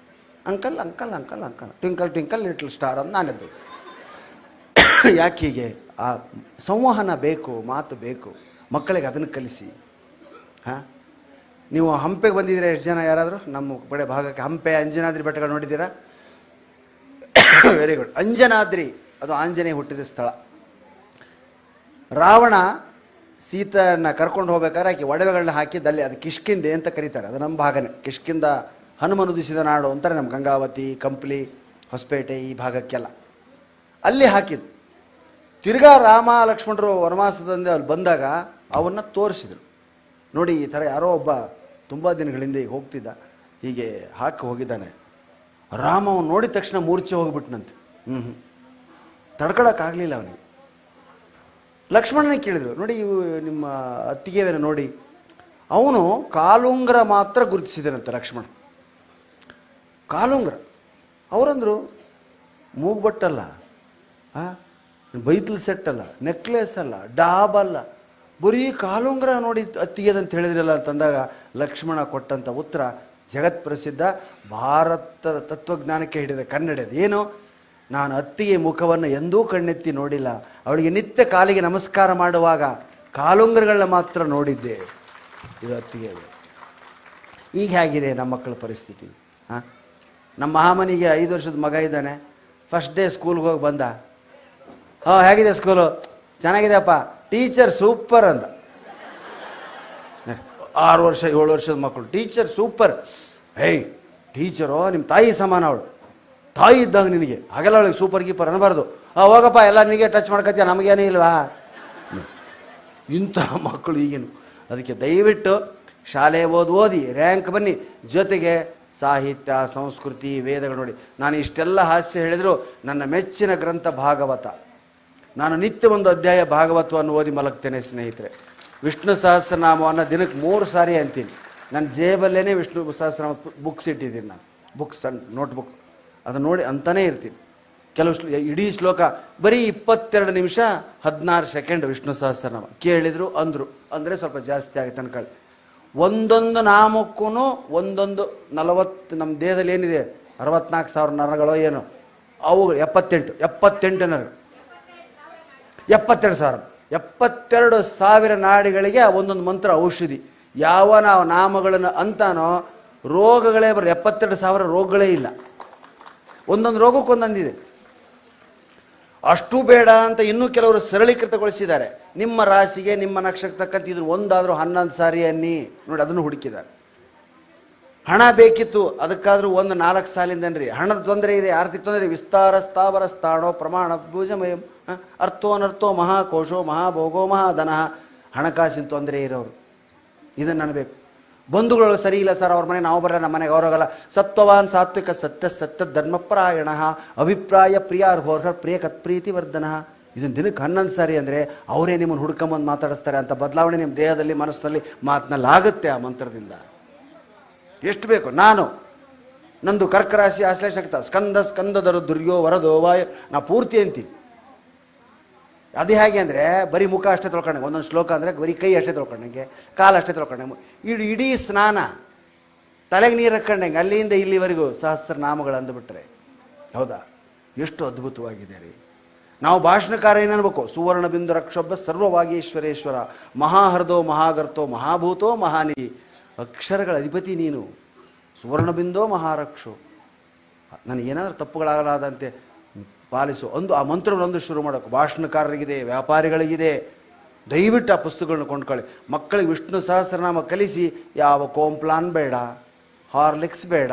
Uncle uncle uncle uncle, twinkle twinkle little star ಅಂತ ನಾನೆದ್ದು. ಯಾಕೆ ಹೀಗೆ? ಆ ಸಂವಹನ ಬೇಕು, ಮಾತು ಬೇಕು. ಮಕ್ಕಳಿಗೆ ಅದನ್ನು ಕಲಿಸಿ. ನೀವು ಹಂಪೆಗೆ ಬಂದಿದ್ದೀರಾ ಎಷ್ಟು ಜನ? ಯಾರಾದರೂ ನಮ್ಮ ಕಡೆ ಭಾಗಕ್ಕೆ ಹಂಪೆ, ಅಂಜನಾದ್ರಿ ಬೆಟ್ಟಗಳು ನೋಡಿದ್ದೀರಾ? Very good. ಅಂಜನಾದ್ರಿ ಅದು ಆಂಜನೇಯ ಹುಟ್ಟಿದ ಸ್ಥಳ. ರಾವಣ ಸೀತೆಯನ್ನು ಕರ್ಕೊಂಡು ಹೋಗ್ಬೇಕಾದ್ರೆ ಆಕೆ ಒಡವೆಗಳನ್ನ ಹಾಕಿದ್ದಲ್ಲಿ, ಅದು ಕಿಷ್ಕಿಂದೆ ಅಂತ ಕರೀತಾರೆ. ಅದು ನಮ್ಮ ಭಾಗನೇ. ಕಿಷ್ಕಿಂದ ಹನುಮನುದಿಸಿದ ನಾಡು ಅಂತಾರೆ ನಮ್ಮ ಗಂಗಾವತಿ, ಕಂಪ್ಲಿ, ಹೊಸಪೇಟೆ ಈ ಭಾಗಕ್ಕೆಲ್ಲ. ಅಲ್ಲಿ ಹಾಕಿದ್ದು. ತಿರ್ಗಾ ರಾಮ ಲಕ್ಷ್ಮಣರು ವನವಾಸದಿಂದ ಅಲ್ಲಿ ಬಂದಾಗ ಅವನ್ನು ತೋರಿಸಿದರು. ನೋಡಿ, ಈ ಥರ ಯಾರೋ ಒಬ್ಬ ತುಂಬ ದಿನಗಳಿಂದ ಈಗ ಹೋಗ್ತಿದ್ದ, ಹೀಗೆ ಹಾಕಿ ಹೋಗಿದ್ದಾನೆ. ರಾಮ ಅವನು ನೋಡಿದ ತಕ್ಷಣ ಮೂರ್ಛೆ ಹೋಗಿಬಿಟ್ನಂತೆ. ತಡ್ಕೊಳಕ್ಕಾಗಲಿಲ್ಲ ಅವನಿಗೆ. ಲಕ್ಷ್ಮಣನಿಗೆ ಕೇಳಿದರು, ನೋಡಿ ಇವು ನಿಮ್ಮ ಅತ್ತಿಗೆವೇನ ನೋಡಿ. ಅವನು ಕಾಲುಂಗ್ರ ಮಾತ್ರ ಗುರುತಿಸಿದನಂತೆ ಲಕ್ಷ್ಮಣ. ಕಾಲುಂಗ್ರ. ಅವರಂದರು ಮೂಗ್ಬಟ್ಟಲ್ಲ, ಬೈತಲ್ ಸೆಟ್ ಅಲ್ಲ, ನೆಕ್ಲೆಸ್ ಅಲ್ಲ, ಡಾಬ್ ಅಲ್ಲ, ಬರೀ ಕಾಲುಂಗ್ರ ನೋಡಿ ಅತ್ತಿಗೆದಂತ ಹೇಳಿದ್ರಲ್ಲ ಅಂತಂದಾಗ ಲಕ್ಷ್ಮಣ ಕೊಟ್ಟಂಥ ಉತ್ತರ ಜಗತ್ ಪ್ರಸಿದ್ಧ, ಭಾರತದ ತತ್ವಜ್ಞಾನಕ್ಕೆ ಹಿಡಿದ ಕನ್ನಡದ. ಏನು? ನಾನು ಅತ್ತಿಗೆ ಮುಖವನ್ನು ಎಂದೂ ಕಣ್ಣೆತ್ತಿ ನೋಡಿಲ್ಲ, ಅವಳಿಗೆ ನಿತ್ಯ ಕಾಲಿಗೆ ನಮಸ್ಕಾರ ಮಾಡುವಾಗ ಕಾಲುಂಗರಗಳನ್ನ ಮಾತ್ರ ನೋಡಿದ್ದೆ. ಇದು ಅತ್ತಿಗೆ. ಈಗ ಹೇಗಿದೆ ನಮ್ಮ ಮಕ್ಕಳ ಪರಿಸ್ಥಿತಿ? ನಮ್ಮ ಮಹಾಮನಿಗೆ 5 ವರ್ಷದ ಮಗ ಇದ್ದಾನೆ. ಫಸ್ಟ್ ಡೇ ಸ್ಕೂಲ್ಗೆ ಹೋಗಿ ಬಂದ. ಹೇಗಿದೆ ಸ್ಕೂಲು? ಚೆನ್ನಾಗಿದೆಯಪ್ಪ, ಟೀಚರ್ ಸೂಪರ್ ಅಂದ. 6 ವರ್ಷ 7 ವರ್ಷದ ಮಕ್ಕಳು, ಟೀಚರ್ ಸೂಪರ್. ಹೇಯ್, ಟೀಚರು ನಿಮ್ಮ ತಾಯಿ ಸಮಾನ, ಅವಳು ತಾಯಿ ಇದ್ದಾಗ ನಿನಗೆ, ಹಾಗೆಲ್ಲ ಅವಳಿಗೆ ಸೂಪರ್ ಗೀಪರ್ ಅನ್ನಬಾರ್ದು. ಹೋಗಪ್ಪ, ಎಲ್ಲ ನಿನಗೆ ಟಚ್ ಮಾಡ್ಕೊತೀಯ, ನಮಗೇನೇ ಇಲ್ವಾ? ಇಂತಹ ಮಕ್ಕಳು ಈಗೇನು. ಅದಕ್ಕೆ ದಯವಿಟ್ಟು ಶಾಲೆ ಓದಿ ರ್ಯಾಂಕ್ ಬನ್ನಿ, ಜೊತೆಗೆ ಸಾಹಿತ್ಯ, ಸಂಸ್ಕೃತಿ, ವೇದಗಳು ನೋಡಿ. ನಾನು ಇಷ್ಟೆಲ್ಲ ಹಾಸ್ಯ ಹೇಳಿದ್ರು ನನ್ನ ಮೆಚ್ಚಿನ ಗ್ರಂಥ ಭಾಗವತ. ನಾನು ನಿತ್ಯ ಒಂದು ಅಧ್ಯಾಯ ಭಾಗವತವನ್ನು ಓದಿ ಮಲಗ್ತೇನೆ ಸ್ನೇಹಿತರೆ. ವಿಷ್ಣು ಸಹಸ್ರನಾಮವನ್ನು ದಿನಕ್ಕೆ 3 ಸಾರಿ ಅಂತೀನಿ. ನನ್ನ ಜೇಬಲ್ಲೇ ವಿಷ್ಣು ಸಹಸ್ರನಾಮ ಬುಕ್ಸ್ ಇಟ್ಟಿದ್ದೀನಿ. ನಾನು ಬುಕ್ಸ್ ನೋಟ್ಬುಕ್ ಅದನ್ನು ನೋಡಿ ಅಂತಾನೇ ಇರ್ತೀನಿ. ಕೆಲವು ಇಡೀ ಶ್ಲೋಕ ಬರೀ 22 ನಿಮಿಷ 16 ಸೆಕೆಂಡ್ ವಿಷ್ಣು ಸಹಸ್ರನಾಮ. ಕೇಳಿದರು ಅಂದರು ಅಂದರೆ ಸ್ವಲ್ಪ ಜಾಸ್ತಿ ಆಗುತ್ತೆ ಅನ್ಕೊಳ್ಳಿ. ಒಂದೊಂದು ನಾಮಕ್ಕೂ ಒಂದೊಂದು 40, ನಮ್ಮ ದೇಹದಲ್ಲಿ ಏನಿದೆ 64,000 ನರಗಳು ಏನು, ಅವು 78 ನರಗಳು, 72,000 ನಾಡಿಗಳಿಗೆ ಒಂದೊಂದು ಮಂತ್ರ ಔಷಧಿ. ಯಾವ ನಾವು ನಾಮಗಳನ್ನು ಅಂತಾನೋ ರೋಗಗಳೇ 72,000 ರೋಗಗಳೇ ಇಲ್ಲ. ಒಂದೊಂದು ರೋಗಕ್ಕೊಂದೊಂದಿದೆ. ಅಷ್ಟು ಬೇಡ ಅಂತ ಇನ್ನೂ ಕೆಲವರು ಸರಳೀಕೃತಗೊಳಿಸಿದ್ದಾರೆ. ನಿಮ್ಮ ರಾಶಿಗೆ, ನಿಮ್ಮ ನಕ್ಷತ್ರ ತಕ್ಕಂತ ಇದನ್ನು ಒಂದಾದರೂ 11 ಸಾರಿ ಅನ್ನಿ ನೋಡಿ, ಅದನ್ನು ಹುಡುಕಿದ್ದಾರೆ. ಹಣ ಬೇಕಿತ್ತು, ಅದಕ್ಕಾದರೂ 4 ಸಾಲಿಂದನ್ರಿ. ಹಣದ ತೊಂದರೆ ಇದೆ, ಆರ್ಥಿಕ ತೊಂದರೆ. ವಿಸ್ತಾರ ಸ್ಥಾವರ ಸ್ಥಾಣೋ ಪ್ರಮಾಣ ಭುಜಮಯಂ ಅರ್ಥೋ ಅನರ್ಥೋ ಮಹಾಕೋಶೋ ಮಹಾಭೋಗೋ ಮಹಾಧನ. ಹಣಕಾಸಿನ ತೊಂದರೆ ಇರೋರು ಇದನ್ನು ಅನ್ಬೇಕು. ಬಂಧುಗಳು ಸರಿ ಇಲ್ಲ ಸರ್, ಅವ್ರ ಮನೆ ನಾವು ಬರಲ್ಲ, ನಮ್ಮ ಮನೆಗೆ ಅವ್ರಾಗಲ್ಲ. ಸತ್ವವಾನ್ ಸಾತ್ವಿಕ ಸತ್ಯ ಸತ್ಯ ಧರ್ಮಪರಾಯಣ ಅಭಿಪ್ರಾಯ ಪ್ರಿಯಾರ್ಹೋರ್ಹ ಪ್ರಿಯ ಕತ್ಪ್ರೀತಿ ವರ್ಧನ. ಇದನ್ನು ದಿನಕ್ಕೆ 11 ಸಾರಿ ಅಂದರೆ ಅವರೇ ನಿಮ್ಮನ್ನು ಹುಡ್ಕೊಂಬಂದು ಮಾತಾಡಿಸ್ತಾರೆ ಅಂತ ಬದಲಾವಣೆ ನಿಮ್ಮ ದೇಹದಲ್ಲಿ ಮನಸ್ಸಿನಲ್ಲಿ ಮಾತಿನಲ್ಲಿ ಆಗುತ್ತೆ ಆ ಮಂತ್ರದಿಂದ. ಎಷ್ಟು ಬೇಕು. ನಂದು ಕರ್ಕರಾಶಿ ಆಶ್ಲೇಷಕ್ತ ಸ್ಕಂದದರು ದುರ್ಯೋ ವರದೋ ವಾಯ, ನಾ ಪೂರ್ತಿ ಅಂತೀನಿ. ಅದು ಹೇಗೆ ಅಂದರೆ ಬರೀ ಮುಖ ಅಷ್ಟೇ ತೊಳ್ಕೊಂಡಂಗೆ, ಒಂದೊಂದು ಶ್ಲೋಕ ಅಂದರೆ ಬರೀ ಕೈ ಅಷ್ಟೇ ತೊಳ್ಕೊಂಡಂಗೆ, ಕಾಲು ಅಷ್ಟೇ ತೊಳ್ಕೊಂಡಂಗೆ, ಇಡೀ ಸ್ನಾನ ತಲೆಗೆ ನೀರು ಹಾಕ್ಕೊಂಡಂಗೆ ಅಲ್ಲಿಂದ ಇಲ್ಲಿವರೆಗೂ ಸಹಸ್ರನಾಮಗಳು ಅಂದುಬಿಟ್ರೆ ಹೌದಾ, ಎಷ್ಟು ಅದ್ಭುತವಾಗಿದೆ ರೀ. ನಾವು ಭಾಷಣಕಾರ ಏನನ್ಬೇಕು, ಸುವರ್ಣ ಬಿಂದು ರಕ್ಷೊಬ್ಬ ಸರ್ವವಾಗೀಶ್ವರೇಶ್ವರ ಮಹಾಹೃದೋ ಮಹಾಗರ್ತೋ ಮಹಾಭೂತೋ ಮಹಾನಿಧಿ. ಅಕ್ಷರಗಳ ಅಧಿಪತಿ ನೀನು, ಸುವರ್ಣ ಬಿಂದೋ ಮಹಾರಕ್ಷೋ. ನನಗೇನಾದ್ರೂ ತಪ್ಪುಗಳಾಗಲಾದಂತೆ ಪಾಲಿಸು ಆ ಮಂತ್ರಗಳೊಂದು ಶುರು ಮಾಡೋಕ್ಕೆ ಭಾಷಣಕಾರರಿಗಿದೆ, ವ್ಯಾಪಾರಿಗಳಿಗಿದೆ. ದಯವಿಟ್ಟು ಆ ಪುಸ್ತಕಗಳನ್ನ ಕೊಂಡ್ಕೊಳ್ಳಿ. ಮಕ್ಕಳಿಗೆ ವಿಷ್ಣು ಸಹಸ್ರನಾಮ ಕಲಿಸಿ. ಯಾವ ಕೋಂಪ್ಲಾನ್ ಬೇಡ, ಹಾರ್ಲಿಕ್ಸ್ ಬೇಡ.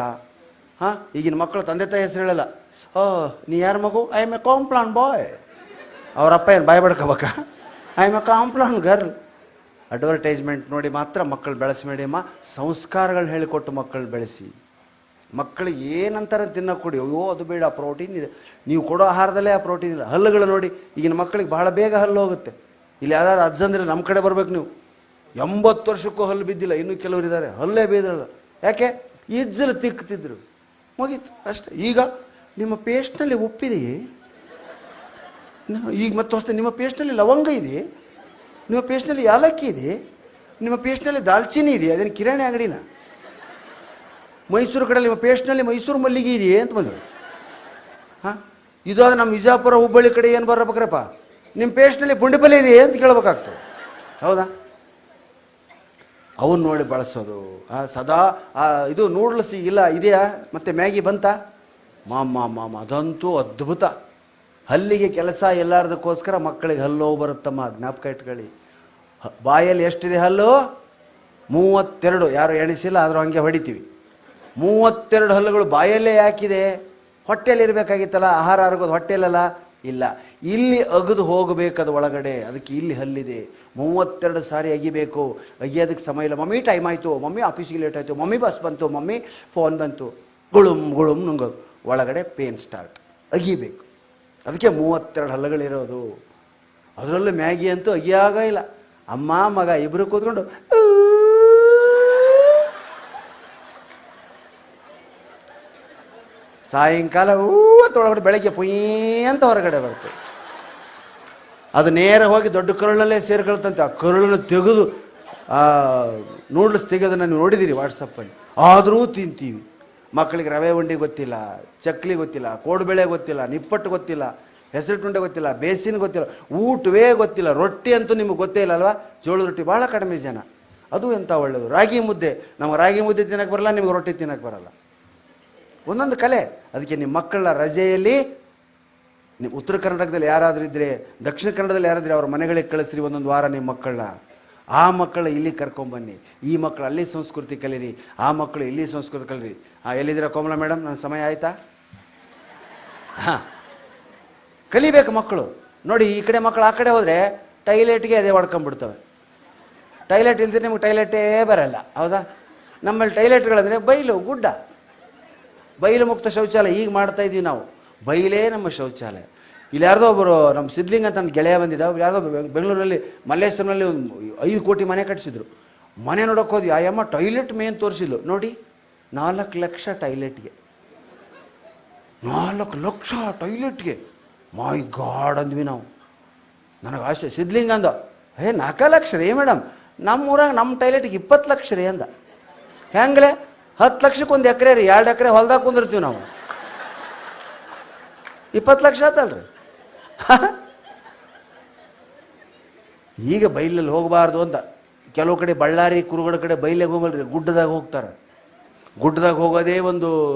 ಈಗಿನ ಮಕ್ಕಳು ತಂದೆ ತಾಯಿ ಹೆಸರು ಹೇಳಲ್ಲ. ನೀ ಯಾರ ಮಗು? I am a Complan boy. ಅವರಪ್ಪ ಏನು ಬಾಯ್ ಬಡ್ಕೋಬೇಕಾ? I am a Complan girl. Advertisement ನೋಡಿ ಮಾತ್ರ ಮಕ್ಕಳು ಬೆಳೆಸಬೇಡಿಯಮ್ಮ. ಸಂಸ್ಕಾರಗಳನ್ನ ಹೇಳಿಕೊಟ್ಟು ಮಕ್ಕಳು ಬೆಳೆಸಿ. ಮಕ್ಕಳಿಗೆ ಏನಂತಾರೆ ತಿನ್ನೋಕೆ ಕೊಡಿ. ಅಯ್ಯೋ ಅದು ಬೇಡ, ಪ್ರೋಟೀನ್ ಇದೆ. ನೀವು ಕೊಡೋ ಆಹಾರದಲ್ಲೇ ಆ ಪ್ರೋಟೀನ್ ಇಲ್ಲ. ಹಲ್ಲುಗಳು ನೋಡಿ, ಈಗಿನ ಮಕ್ಕಳಿಗೆ ಬಹಳ ಬೇಗ ಹಲ್ಲು ಹೋಗುತ್ತೆ. ಇಲ್ಲಿ ಯಾರು ಅಜ್ಜಂದ್ರೆ ನಮ್ಮ ಕಡೆ ಬರ್ಬೇಕು ನೀವು. 80 ವರ್ಷಕ್ಕೂ ಹಲ್ಲು ಬಿದ್ದಿಲ್ಲ, ಇನ್ನೂ ಕೆಲವರು ಇದ್ದಾರೆ ಹಲ್ಲೇ ಬೇದ್ರಲ್ಲ. ಯಾಕೆ? ಇಜ್ಜಲು ತಿಕ್ತಿದ್ರು, ಮುಗೀತು ಅಷ್ಟೇ. ಈಗ ನಿಮ್ಮ ಪೇಸ್ಟ್ನಲ್ಲಿ ಉಪ್ಪಿದೆಯೇ? ಈಗ ಮತ್ತೆ ಹೊಸ ನಿಮ್ಮ ಪೇಸ್ಟ್ನಲ್ಲಿ ಲವಂಗ ಇದೆ, ನಿಮ್ಮ ಪೇಸ್ಟ್ನಲ್ಲಿ ಯಾಲಕ್ಕಿ ಇದೆ, ನಿಮ್ಮ ಪೇಸ್ಟ್ನಲ್ಲಿ ದಾಲ್ಚಿನ್ನಿ ಇದೆ. ಅದೇನು ಕಿರಾಣಿ ಅಂಗಡಿನ? ಮೈಸೂರು ಕಡೆ ನಿಮ್ಮ ಪೇಸ್ಟ್ನಲ್ಲಿ ಮೈಸೂರು ಮಲ್ಲಿಗೆ ಇದೆಯೇ ಅಂತ ಬಂದರು. ಇದು ಅದು ನಮ್ಮ ವಿಜಾಪುರ ಹುಬ್ಬಳ್ಳಿ ಕಡೆ ಏನು ಬರ್ಬೇಕ್ರಪ್ಪ, ನಿಮ್ಮ ಪೇಸ್ಟ್ನಲ್ಲಿ ಪುಂಡಿಪಲ್ಲೆ ಇದೆಯೇ ಅಂತ ಕೇಳ್ಬೇಕಾಗ್ತದೆ. ಹೌದಾ? ಅವನ್ನ ನೋಡಿ ಬಳಸೋದು. ಸದಾ ಇದು ನೂಡ್ಲ್ಸ್ ಇಲ್ಲ ಇದೆಯಾ, ಮತ್ತು ಮ್ಯಾಗಿ ಬಂತ? ಮಾಮ ಅದಂತೂ ಅದ್ಭುತ. ಹಲ್ಲಿಗೆ ಕೆಲಸ ಎಲ್ಲಾರ್ದಕ್ಕೋಸ್ಕರ ಮಕ್ಕಳಿಗೆ ಹಲ್ಲು ಬರುತ್ತಮ್ಮ, ಜ್ಞಾಪಕ ಇಟ್ಕೊಳ್ಳಿ. ಬಾಯಲ್ಲಿ ಎಷ್ಟಿದೆ ಹಲ್ಲು? 32. ಯಾರು ಎಣಿಸಿಲ್ಲ, ಆದರೂ ಹಂಗೆ ಹೊಡಿತೀವಿ. 32 ಹಲ್ಲುಗಳು ಬಾಯಲ್ಲೇ ಯಾಕಿದೆ? ಹೊಟ್ಟೆಯಲ್ಲಿ ಇರಬೇಕಾಗಿತ್ತಲ್ಲ, ಆಹಾರ ಅರಗೋದು ಹೊಟ್ಟೆಯಲ್ಲ. ಇಲ್ಲ, ಇಲ್ಲಿ ಅಗದು ಹೋಗಬೇಕದು ಒಳಗಡೆ, ಅದಕ್ಕೆ ಇಲ್ಲಿ ಹಲ್ಲಿದೆ. 32 ಸಾರಿ ಅಗಿಬೇಕು. ಅಗಿಯೋದಕ್ಕೆ ಸಮಯ ಇಲ್ಲ. ಮಮ್ಮಿ ಟೈಮ್ ಆಯಿತು, ಮಮ್ಮಿ ಆಫೀಸಿಗೆ ಲೇಟ್ ಆಯಿತು, ಮಮ್ಮಿ ಬಸ್ ಬಂತು, ಮಮ್ಮಿ ಫೋನ್ ಬಂತು, ಗುಳುಮ್ ನುಂಗೋದು. ಒಳಗಡೆ ಪೇನ್ ಸ್ಟಾರ್ಟ್. ಅಗಿಬೇಕು. ಅದಕ್ಕೆ 32 ಹಲ್ಲುಗಳಿರೋದು. ಅದರಲ್ಲೂ ಮ್ಯಾಗಿ ಅಂತೂ ಅಗಿಯಾಗ ಇಲ್ಲ. ಅಮ್ಮ ಮಗ ಇಬ್ಬರು ಕೂತ್ಕೊಂಡು ಸಾಯಂಕಾಲ ಒಳಗಡೆ ಬೆಳಗ್ಗೆ ಪುಯ್ ಅಂತ ಹೊರಗಡೆ ಬರ್ತದೆ. ಅದು ನೇರ ಹೋಗಿ ದೊಡ್ಡ ಕರುಳಲ್ಲೇ ಸೇರ್ಕೊಳ್ತಂತೆ. ಆ ಕರುಳನ್ನು ತೆಗೆದು ನೂಡ್ಲ್ಸ್ ತೆಗೆಯೋದನ್ನು ನೀವು ನೋಡಿದ್ದೀರಿ ವಾಟ್ಸಪ್ಪಲ್ಲಿ. ಆದರೂ ತಿಂತೀವಿ. ಮಕ್ಕಳಿಗೆ ರವೆ ಉಂಡೆ ಗೊತ್ತಿಲ್ಲ, ಚಕ್ಲಿ ಗೊತ್ತಿಲ್ಲ, ಕೋಡುಬೇಳೆ ಗೊತ್ತಿಲ್ಲ, ನಿಪ್ಪಟ್ಟು ಗೊತ್ತಿಲ್ಲ, ಹೆಸರು ಟುಂಡೆ ಗೊತ್ತಿಲ್ಲ, ಬೇಸಿನ ಗೊತ್ತಿಲ್ಲ, ಊಟವೇ ಗೊತ್ತಿಲ್ಲ. ರೊಟ್ಟಿ ಅಂತೂ ನಿಮಗೆ ಗೊತ್ತೇ ಇಲ್ಲ ಅಲ್ವಾ? ಜೋಳದ ರೊಟ್ಟಿ ಭಾಳ ಕಡಿಮೆ ಜನ. ಅದು ಎಂಥ ಒಳ್ಳೆಯದು. ರಾಗಿ ಮುದ್ದೆ, ನಮಗೆ ರಾಗಿ ಮುದ್ದೆ ತಿನ್ನಕ್ಕೆ ಬರಲ್ಲ, ನಿಮಗೆ ರೊಟ್ಟಿ ತಿನ್ನಕ್ಕೆ ಬರಲ್ಲ. ಒಂದೊಂದು ಕಲೆ. ಅದಕ್ಕೆ ನಿಮ್ಮ ಮಕ್ಕಳ ರಜೆಯಲ್ಲಿ ನೀವು ಉತ್ತರ ಕರ್ನಾಟಕದಲ್ಲಿ ಯಾರಾದರೂ ಇದ್ದರೆ, ದಕ್ಷಿಣ ಕನ್ನಡದಲ್ಲಿ ಯಾರಾದರೆ ಅವ್ರ ಮನೆಗಳಿಗೆ ಕಳಿಸ್ರಿ ಒಂದೊಂದು ವಾರ ನಿಮ್ಮ ಮಕ್ಕಳನ್ನ. ಆ ಮಕ್ಕಳ ಇಲ್ಲಿ ಕರ್ಕೊಂಬನ್ನಿ. ಈ ಮಕ್ಕಳು ಅಲ್ಲಿ ಸಂಸ್ಕೃತಿ ಕಲೀರಿ, ಆ ಮಕ್ಕಳು ಇಲ್ಲಿ ಸಂಸ್ಕೃತಿ ಕಲೀರಿ. ಎಲ್ಲಿದ್ದೀರಾ ಕೋಮಲ ಮೇಡಮ್? ನನ್ನ ಸಮಯ ಆಯಿತಾ? ಕಲಿಬೇಕು ಮಕ್ಕಳು. ನೋಡಿ, ಈ ಕಡೆ ಮಕ್ಕಳು ಆ ಕಡೆ ಹೋದರೆ ಟೈಲೆಟ್ಗೆ ಅದೇ ಹೊಡ್ಕೊಂಡ್ಬಿಡ್ತವೆ. ಟೈಲೆಟ್ ಇಲ್ದಿದ್ರೆ ನಿಮ್ಗೆ ಟೈಲೆಟೇ ಬರಲ್ಲ. ಹೌದಾ? ನಮ್ಮಲ್ಲಿ ಟೈಲೆಟ್ಗಳಂದರೆ ಬೈಲು, ಗುಡ್ಡ, ಬೈಲು ಮುಕ್ತ ಶೌಚಾಲಯ ಈಗ ಮಾಡ್ತಾ ಇದ್ದೀವಿ ನಾವು. ಬೈಲೇ ನಮ್ಮ ಶೌಚಾಲಯ. ಇಲ್ಲಿ ಯಾರ್ದೋ ಒಬ್ಬರು ನಮ್ಮ ಸಿದ್ಲಿಂಗ್ ಅಂತ ನನ್ನ ಗೆಳೆಯ ಬಂದಿದ್ದ. ಯಾರ್ದೋ ಬೆಂಗಳೂರಲ್ಲಿ ಮಲ್ಲೇಶ್ವರನಲ್ಲಿ ಒಂದು 5 ಕೋಟಿ ಮನೆ ಕಟ್ಟಿಸಿದ್ರು. ಮನೆ ನೋಡೋಕೆ ಹೋದ್ವಿ. ಆ ಅಮ್ಮ ಟೈಲೆಟ್ ಮೇನ್ ತೋರಿಸಿದ್ಲು. ನೋಡಿ, 4 ಲಕ್ಷ ಟೈಲೆಟ್ಗೆ. 4 ಲಕ್ಷ ಟೈಲೆಟ್ಗೆ. ಮೈ ಗಾಡ್ ಅಂದ್ವಿ ನಾವು. ನನಗೆ ಆಸೆ. ಸಿದ್ಲಿಂಗ್ ಅಂದ, 4 ಲಕ್ಷ ರೀ ಮೇಡಮ್, ನಮ್ಮೂರಾಗ ನಮ್ಮ ಟೈಲೆಟ್ಗೆ 20 ಲಕ್ಷ ರೀ ಅಂದ. ಹೆಂಗ್ಲೆ? 10 ಲಕ್ಷಕ್ಕೆ 1 ಎಕರೆ ರೀ, 2 ಎಕರೆ ಹೊಲ್ದಾಗ ಕುಂದಿರ್ತೀವಿ ನಾವು. 20 ಲಕ್ಷ ಆತಲ್ರಿ. ಈಗ ಬೈಲಲ್ಲಿ ಹೋಗಬಾರ್ದು ಅಂತ ಕೆಲವು ಕಡೆ ಬಳ್ಳಾರಿ ಕುರುಗಡ ಕಡೆ ಬೈಲಿಗೆ ಹೋಗಲ್ರಿ, ಗುಡ್ಡದಾಗ ಹೋಗ್ತಾರೆ. ಗುಡ್ಡದಾಗ ಹೋಗೋದೇ ಒಂದು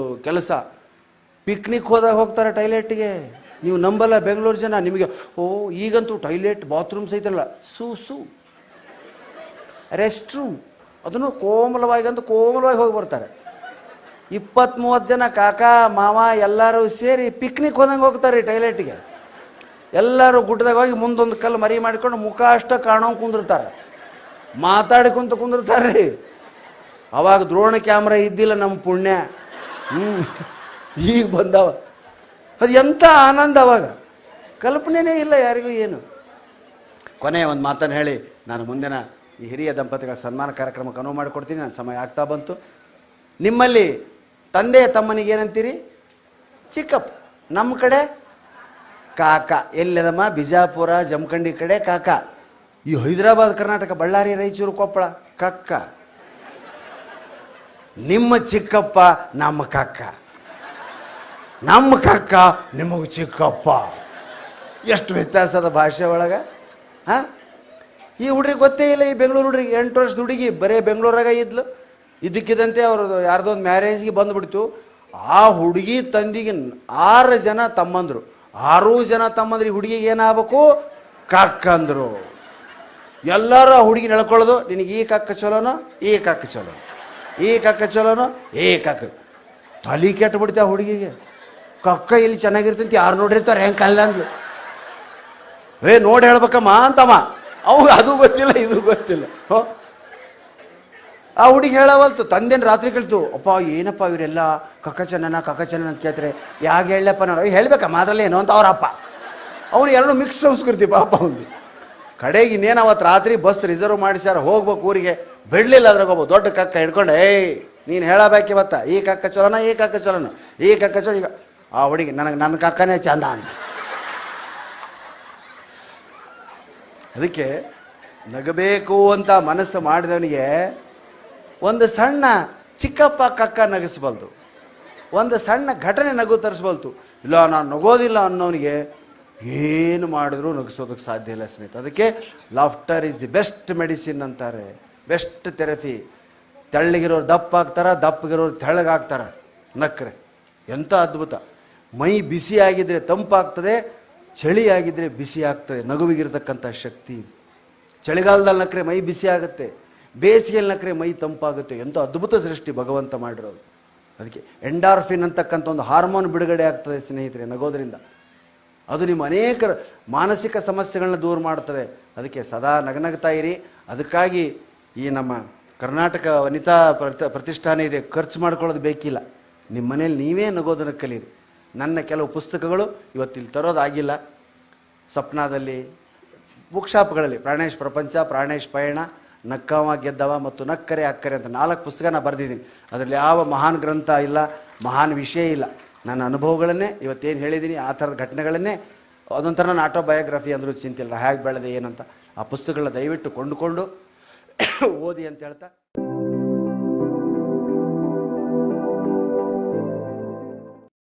ಕೆಲಸ. ಪಿಕ್ನಿಕ್ ಹೋದಾಗ ಹೋಗ್ತಾರೆ ಟೈಲೆಟ್ಗೆ. ನೀವು ನಂಬಲ್ಲ ಬೆಂಗಳೂರು ಜನ. ನಿಮಗೆ ಈಗಂತೂ ಟೈಲೆಟ್ ಬಾತ್ರೂಮ್ಸ್ ಐತಲ್ಲ, ಸೂ ರೆಸ್ಟ್ ರೂಮ್, ಅದನ್ನು ಕೋಮಲವಾಗಿ ಹೋಗಿ ಬರ್ತಾರೆ. 20-30 ಜನ ಕಾಕ ಮಾವ ಎಲ್ಲರೂ ಸೇರಿ ಪಿಕ್ನಿಕ್ ಹೋದಂಗೆ ಹೋಗ್ತಾರೆ ಟೈಲೆಟ್ಗೆ. ಎಲ್ಲರೂ ಗುಡ್ಡದಾಗ ಹೋಗಿ ಮುಂದೊಂದು ಕಲ್ಲು ಮರಿ ಮಾಡಿಕೊಂಡು ಮುಖ ಅಷ್ಟ ಕಾಣೋ ಕುಂದಿರ್ತಾರೆ, ಮಾತಾಡ್ಕೊಂತ ಕುಂದಿರ್ತಾರೆ ರೀ. ಅವಾಗ ದ್ರೋಣ ಕ್ಯಾಮ್ರಾ ಇದ್ದಿಲ್ಲ ನಮ್ಮ ಪುಣ್ಯ. ಈಗ ಬಂದವ. ಅದು ಎಂಥ ಆನಂದ ಅವಾಗ, ಕಲ್ಪನೆನೇ ಇಲ್ಲ ಯಾರಿಗೂ ಏನು. ಕೊನೆಯ ಒಂದು ಮಾತನ್ನು ಹೇಳಿ ನಾನು ಮುಂದಿನ ಈ ಹಿರಿಯ ದಂಪತಿಗಳ ಸನ್ಮಾನ ಕಾರ್ಯಕ್ರಮಕ್ಕೆ ಅನುವು ಮಾಡಿಕೊಡ್ತೀನಿ. ನನ್ನ ಸಮಯ ಆಗ್ತಾ ಬಂತು. ನಿಮ್ಮಲ್ಲಿ ತಂದೆ ತಮ್ಮನಿಗೆ ಏನಂತೀರಿ? ಚಿಕ್ಕಪ್ಪ. ನಮ್ಮ ಕಡೆ ಕಾಕ. ಎಲ್ಲದಮ್ಮ? ಬಿಜಾಪುರ ಜಮಖಂಡಿ ಕಡೆ ಕಾಕ. ಈ ಹೈದರಾಬಾದ್ ಕರ್ನಾಟಕ ಬಳ್ಳಾರಿ ರಾಯಚೂರು ಕೊಪ್ಪಳ ಕಕ್ಕ. ನಿಮ್ಮ ಚಿಕ್ಕಪ್ಪ ನಮ್ಮ ಕಕ್ಕ, ನಮ್ಮ ಕಕ್ಕ ನಿಮಗೂ ಚಿಕ್ಕಪ್ಪ. ಎಷ್ಟು ವ್ಯತ್ಯಾಸದ ಭಾಷೆ ಒಳಗೆ. ಹಾಂ, ಈ ಹುಡುಗಿಗೆ ಗೊತ್ತೇ ಇಲ್ಲ. ಈ ಬೆಂಗಳೂರು ಹುಡುಗಿಗೆ 8 ವರ್ಷದ ಹುಡುಗಿ ಬರೀ ಬೆಂಗಳೂರಾಗ ಇದ್ಲು. ಇದಕ್ಕಿದಂತೆ ಅವ್ರದ್ದು ಯಾರ್ದೋ ಒಂದು ಮ್ಯಾರೇಜ್ಗೆ ಬಂದುಬಿಡ್ತು. ಆ ಹುಡುಗಿ ತಂದಿಗೆ 6 ಜನ ತಮ್ಮಂದರು. 6 ಜನ ತಮ್ಮಂದ್ರಿಗೆ ಹುಡುಗಿಗೆ ಏನಾಗಬೇಕು? ಕಕ್ಕಂದರು. ಎಲ್ಲರೂ ಆ ಹುಡುಗಿ ನಡ್ಕೊಳ್ಳೋದು, ನಿನಗೆ ಈ ಕಕ್ಕ ಚಲೋನೋ, ಈ ಕಕ್ಕ ಚಲೋ, ಈ ಕಕ್ಕ ಚಲೋನೋ, ಈ ಕಕ್ಕ. ತಲೆ ಕೆಟ್ಟುಬಿಡ್ತೆ ಆ ಹುಡುಗಿಗೆ. ಕಕ್ಕ ಇಲ್ಲಿ ಚೆನ್ನಾಗಿರ್ತಂತ ಯಾರು ನೋಡಿರ್ತಾರೆ ಹೆಂಗೆ ಕಲ್ಲ ಅಂದ್ಲು. ನೋಡಿ ಹೇಳ್ಬೇಕಮ್ಮ ಅಂತಮ್ಮ. ಅವಾಗ ಅದು ಗೊತ್ತಿಲ್ಲ, ಇದು ಗೊತ್ತಿಲ್ಲ. ಆ ಹುಡುಗಿ ಹೇಳವಲ್ತು. ತಂದೇನು ರಾತ್ರಿ ಕೇಳ್ತು, ಅಪ್ಪ ಏನಪ್ಪ ಇವರೆಲ್ಲ ಕಕ್ಕ ಚೆನ್ನ ಅಂತ ಕೇಳ್ತಾರೆ. ಯಾಕೆ ಹೇಳಪ್ಪ? ನಾನು ಹೇಳ್ಬೇಕಮ್ಮ ಅದರಲ್ಲಿ ಏನೋ ಅಂತ ಅವರಪ್ಪ. ಅವನು ಎರಡು ಮಿಕ್ಸ್ ಸಂಸ್ಕೃತಿ ಪಾಪ ಒಂದು. ಕಡೆಗೆ ಇನ್ನೇನು ಅವತ್ತು ರಾತ್ರಿ ಬಸ್ ರಿಸರ್ವ್ ಮಾಡಿಸ್ಯಾರ, ಹೋಗ್ಬೇಕು ಊರಿಗೆ. ಬಿಡಲಿಲ್ಲ. ಅದ್ರಾಗ ಒಬ್ಬ ದೊಡ್ಡ ಕಕ್ಕ ಹಿಡ್ಕೊಂಡು, ನೀನು ಹೇಳಬೇಕು ಇವತ್ತ, ಈ ಕಕ್ಕ ಚಲೋನ, ಈ ಕಕ್ಕ ಚಲೋನ, ಈ ಕಕ್ಕ ಚಲೋ. ಈಗ ಆ ಹುಡುಗಿ ನನ್ನ ಕಕ್ಕನೇ ಚಂದ ಅಂತ. ಅದಕ್ಕೆ ನಗಬೇಕು ಅಂತ ಮನಸ್ಸು ಮಾಡಿದವನಿಗೆ ಒಂದು ಸಣ್ಣ ಚಿಕ್ಕಪ್ಪ ಕಕ್ಕ ನಗಿಸ್ಬಲ್ದು, ಒಂದು ಸಣ್ಣ ಘಟನೆ ನಗು ತರಿಸ್ಬಲ್ತು. ಇಲ್ಲ ನಾನು ನಗೋದಿಲ್ಲ ಅನ್ನೋನಿಗೆ ಏನು ಮಾಡಿದ್ರು ನಗಿಸೋದಕ್ಕೆ ಸಾಧ್ಯ ಇಲ್ಲ ಸ್ನೇಹಿತ. ಅದಕ್ಕೆ laughter is the best medicine ಅಂತಾರೆ, ಬೆಸ್ಟ್ ಥೆರಪಿ. ತೆಳ್ಳಗಿರೋರು ದಪ್ಪ ಆಗ್ತಾರೆ, ದಪ್ಪಗಿರೋರು ತೆಳ್ಳಗಾಗ್ತಾರೆ ನಕ್ಕರೆ. ಎಂಥ ಅದ್ಭುತ. ಮೈ ಬಿಸಿ ಆಗಿದ್ದರೆ ತಂಪಾಗ್ತದೆ, ಚಳಿ ಆಗಿದ್ದರೆ ಬಿಸಿ ಆಗ್ತದೆ. ನಗುವಿಗಿರ್ತಕ್ಕಂಥ ಶಕ್ತಿ. ಚಳಿಗಾಲದಲ್ಲಿ ನಕ್ಕರೆ ಮೈ ಬಿಸಿ ಆಗುತ್ತೆ, ಬೇಸಿಗೆಯಲ್ಲಿ ನಕ್ಕರೆ ಮೈ ತಂಪಾಗುತ್ತೆ. ಎಂಥ ಅದ್ಭುತ ಸೃಷ್ಟಿ ಭಗವಂತ ಮಾಡಿರೋದು. ಅದಕ್ಕೆ ಎಂಡಾರ್ಫಿನ್ ಅಂತಕ್ಕಂಥ ಒಂದು ಹಾರ್ಮೋನ್ ಬಿಡುಗಡೆ ಆಗ್ತದೆ ಸ್ನೇಹಿತರೆ ನಗೋದ್ರಿಂದ. ಅದು ನಿಮ್ಮ ಅನೇಕ ಮಾನಸಿಕ ಸಮಸ್ಯೆಗಳನ್ನ ದೂರ ಮಾಡ್ತದೆ. ಅದಕ್ಕೆ ಸದಾ ನಗನಗ್ತಾ ಇರಿ. ಅದಕ್ಕಾಗಿ ಈ ನಮ್ಮ ಕರ್ನಾಟಕ ವನಿತಾ ಪ್ರತಿಷ್ಠಾನ ಇದೆ, ಖರ್ಚು ಮಾಡ್ಕೊಳ್ಳೋದು ಬೇಕಿಲ್ಲ. ನಿಮ್ಮ ಮನೇಲಿ ನೀವೇ ನಗೋದನ್ನು ಕಲೀರಿ. ನನ್ನ ಕೆಲವು ಪುಸ್ತಕಗಳು ಇವತ್ತಿಲ್ಲಿ ತರೋದಾಗಿಲ್ಲ. ಸಪ್ನಾದಲ್ಲಿ, ಬುಕ್ ಶಾಪ್ಗಳಲ್ಲಿ ಪ್ರಾಣೇಶ್ ಪ್ರಪಂಚ, ಪ್ರಾಣೇಶ್ ಪಯಣ, ನಕ್ಕವ ಗೆದ್ದವ ಮತ್ತು ನಕ್ಕರೆ ಅಕ್ಕರೆ ಅಂತ 4 ಪುಸ್ತಕ ನಾನು ಬರೆದಿದ್ದೀನಿ. ಅದರಲ್ಲಿ ಯಾವ ಮಹಾನ್ ಗ್ರಂಥ ಇಲ್ಲ, ಮಹಾನ್ ವಿಷಯ ಇಲ್ಲ. ನನ್ನ ಅನುಭವಗಳನ್ನೇ ಇವತ್ತೇನು ಹೇಳಿದ್ದೀನಿ, ಆ ಥರದ ಘಟನೆಗಳನ್ನೇ ಅದೊಂಥರ ನನ್ನ ಆಟೋಬಯೋಗ್ರಫಿ ಅಂದರೂ ಚಿಂತಿಲ್ಲ. ಹೇಗೆ ಬೆಳೆದೆ ಏನಂತ ಆ ಪುಸ್ತಕಗಳನ್ನ ದಯವಿಟ್ಟು ಕೊಂಡುಕೊಂಡು ಓದಿ ಅಂತ ಹೇಳ್ತಾ